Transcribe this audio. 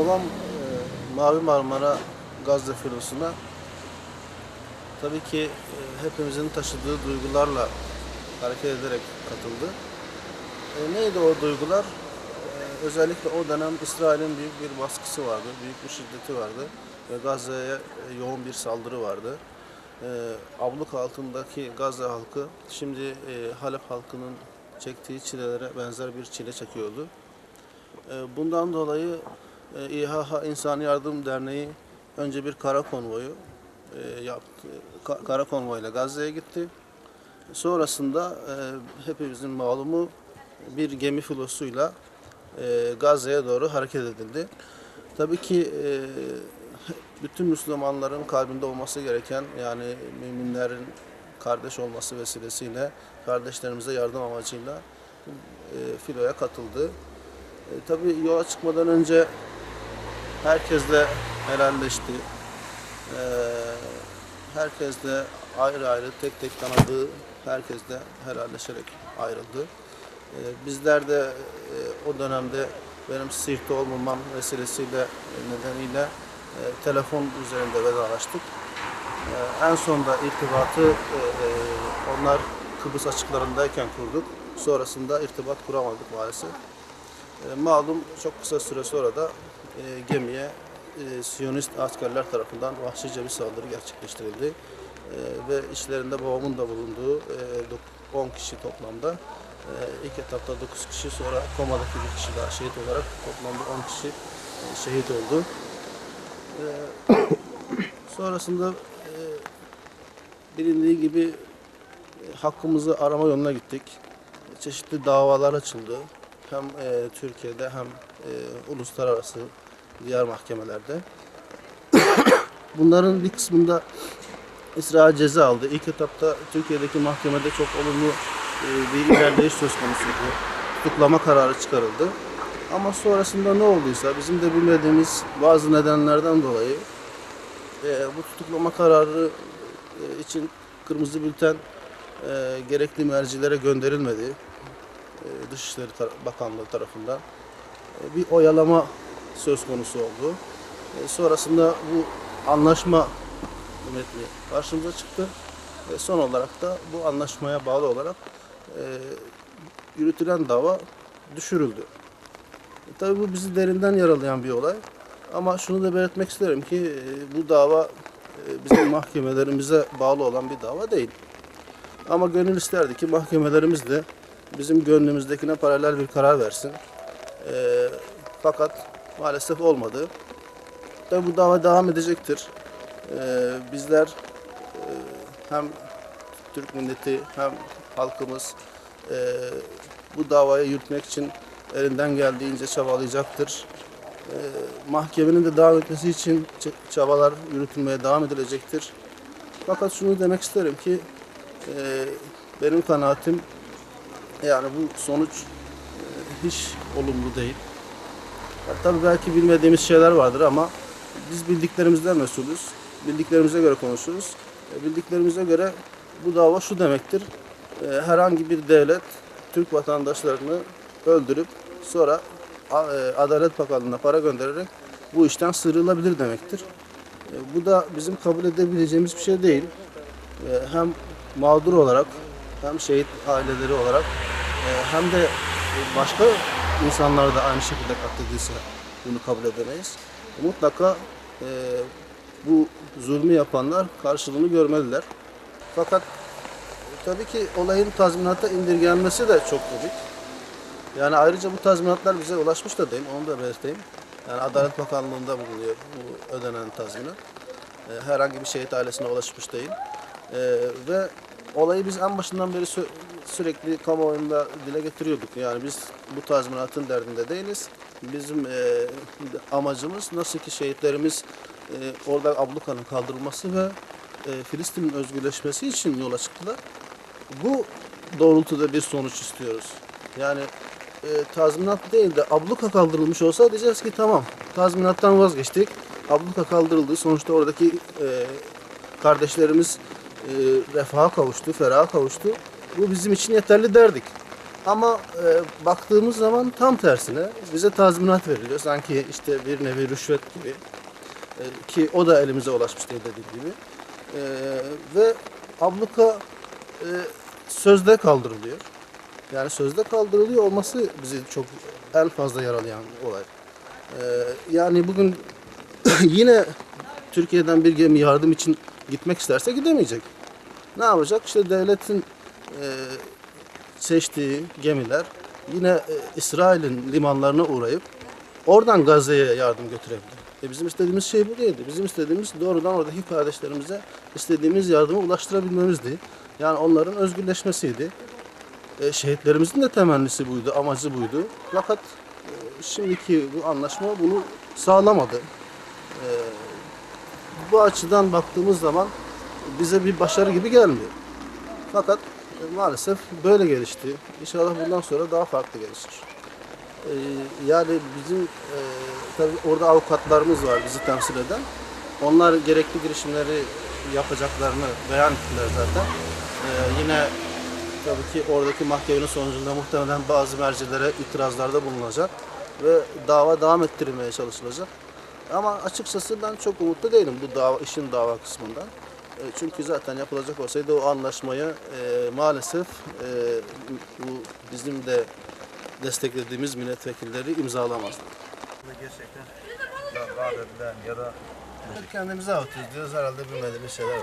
Babam Mavi Marmara gaz defilosuna tabii ki hepimizin taşıdığı duygularla hareket ederek katıldı. Neydi o duygular? Özellikle o dönem İsrail'in büyük bir baskısı vardı, büyük bir şiddeti vardı ve Gazze'ye yoğun bir saldırı vardı. Abluk altındaki Gazze halkı şimdi Halep halkının çektiği çilelere benzer bir çile çekiyordu. Bundan dolayı İHH İnsan Yardım Derneği önce bir kara konvoyu yaptı. Kara konvoyla Gazze'ye gitti. Sonrasında hepimizin malumu bir gemi filosuyla Gazze'ye doğru hareket edildi. Tabii ki bütün Müslümanların kalbinde olması gereken, yani müminlerin kardeş olması vesilesiyle kardeşlerimize yardım amacıyla filoya katıldı. Tabii yola çıkmadan önce herkesle helalleşti. Herkesle ayrı ayrı tek tek tanıdığı herkesle helalleşerek ayrıldı. Bizler de o dönemde benim Siirt'te olmamam vesilesiyle nedeniyle telefon üzerinde vedalaştık. En sonunda irtibatı onlar Kıbrıs açıklarındayken kurduk. Sonrasında irtibat kuramadık maalesef. Malum çok kısa süre sonra da gemiye Siyonist askerler tarafından vahşice bir saldırı gerçekleştirildi. Ve içlerinde babamın da bulunduğu 10 kişi toplamda. İlk etapta 9 kişi, sonra komadaki bir kişi daha şehit olarak toplamda 10 kişi şehit oldu. Sonrasında bilindiği gibi hakkımızı arama yoluna gittik. Çeşitli davalar açıldı. Hem Türkiye'de hem uluslararası diğer mahkemelerde. Bunların bir kısmında İsrail ceza aldı. İlk etapta Türkiye'deki mahkemede çok olumlu bir ilerleyiş söz konusuydu. Tutuklama kararı çıkarıldı. Ama sonrasında ne olduysa bizim de bilmediğimiz bazı nedenlerden dolayı bu tutuklama kararı için kırmızı bülten gerekli mercilere gönderilmedi. Dışişleri Bakanlığı tarafından bir oyalama söz konusu oldu. Sonrasında bu anlaşma metni karşımıza çıktı ve son olarak da bu anlaşmaya bağlı olarak yürütülen dava düşürüldü. Tabii bu bizi derinden yaralayan bir olay. Ama şunu da belirtmek isterim ki bu dava bizim mahkemelerimize bağlı olan bir dava değil. Ama gönül isterdi ki mahkemelerimiz de bizim gönlümüzdekine paralel bir karar versin. Fakat maalesef olmadı. Tabii bu dava devam edecektir. Bizler hem Türk milleti hem halkımız bu davayı yürütmek için elinden geldiğince çabalayacaktır. Mahkemenin de devam etmesi için çabalar yürütülmeye devam edilecektir. Fakat şunu demek isterim ki benim kanaatim, yani bu sonuç hiç olumlu değil. Tabii belki bilmediğimiz şeyler vardır ama biz bildiklerimizden mesulüz. Bildiklerimize göre konuşuruz. Bildiklerimize göre bu dava şu demektir: herhangi bir devlet Türk vatandaşlarını öldürüp sonra Adalet Bakanlığı'na para göndererek bu işten sıyrılabilir demektir. Bu da bizim kabul edebileceğimiz bir şey değil. Hem mağdur olarak hem şehit aileleri olarak hem de başka insanlar da aynı şekilde katledilse bunu kabul edemeyiz. Mutlaka bu zulmü yapanlar karşılığını görmeliler. Fakat tabii ki olayın tazminata indirgenmesi de çok komik. Yani ayrıca bu tazminatlar bize ulaşmış da değil, onu da belirteyim. Yani Adalet Bakanlığı'nda bulunuyor bu ödenen tazminat. Herhangi bir şehit ailesine ulaşmış değil. Ve olayı biz en başından beri sürekli kamuoyunda dile getiriyorduk. Yani biz bu tazminatın derdinde değiliz. Bizim amacımız nasıl ki şehitlerimiz orada ablukanın kaldırılması ve Filistin'in özgürleşmesi için yola çıktılar. Bu doğrultuda bir sonuç istiyoruz. Yani tazminat değil de abluka kaldırılmış olsa diyeceğiz ki tamam, tazminattan vazgeçtik. Abluka kaldırıldı. Sonuçta oradaki kardeşlerimiz refaha kavuştu, feraha kavuştu. Bu bizim için yeterli derdik. Ama baktığımız zaman tam tersine bize tazminat veriliyor. Sanki işte bir nevi rüşvet gibi. Ki o da elimize ulaşmış değil dediğim gibi. Ve abluka sözde kaldırılıyor. Yani sözde kaldırılıyor olması bizi çok en fazla yaralayan olay. Yani bugün yine Türkiye'den bir gemi yardım için gitmek isterse gidemeyecek. Ne yapacak? İşte devletin seçtiği gemiler yine İsrail'in limanlarına uğrayıp oradan Gazze'ye yardım götürebilir. Bizim istediğimiz şey bu değildi. Bizim istediğimiz doğrudan oradaki kardeşlerimize istediğimiz yardımı ulaştırabilmemizdi. Yani onların özgürleşmesiydi. Şehitlerimizin de temennisi buydu, amacı buydu. Fakat şimdiki bu anlaşma bunu sağlamadı. Bu açıdan baktığımız zaman bize bir başarı gibi gelmiyor. Fakat maalesef böyle gelişti. İnşallah bundan sonra daha farklı gelişir. Yani bizim tabii orada avukatlarımız var bizi temsil eden. Onlar gerekli girişimleri yapacaklarını beyan ettiler zaten. Yine tabii ki oradaki mahkemenin sonucunda muhtemelen bazı mercilere itirazlarda bulunacak ve dava devam ettirilmeye çalışılacak. Ama açıkçası ben çok umutlu değilim bu işin dava kısmından. Çünkü zaten yapılacak olsaydı o anlaşmayı maalesef bu bizim de desteklediğimiz milletvekilleri imzalamazdı. Gerçekten vaat edilen ya da Kendimize avutuyoruz diyoruz herhalde bilmediğimiz şeyler.